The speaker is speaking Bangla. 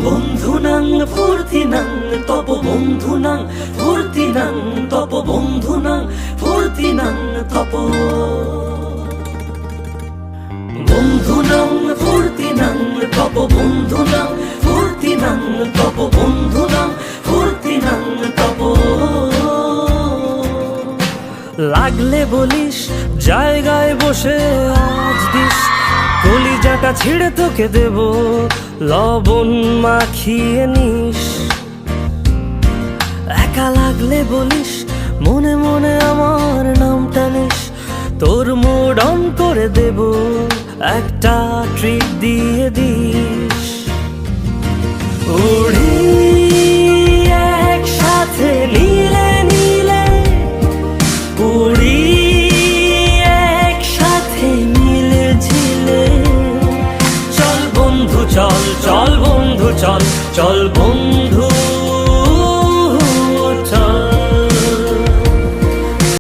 বন্ধুনাং ফুর্তিনাং তপ বন্ধুনাং ফুর্তিনাং তপ বন্ধুনাং ফুর্তিনাং তপ বন্ধুনাং ফুর্তিনাং তপ বন্ধুনাং ফুর্তিনাং তপ বন্ধুনাং ফুর্তিনাং তপ লাগলে বলিস জায়গায় বসে আজ দিস কলিজাটা ছিঁড়ে তোকে দেব লবণ মাখিয়ে নিস একা লাগলে বলিস মনে মনে আমার নামটা নিস তোর মুড অন করে দেব একটা ট্রিট দিয়ে দিস উড়ি একসাথে নীলে নীলে উড়ি একসাথে মিলে ঝিলে চল বন্ধু চল চল বন্ধু চল চল বন্ধু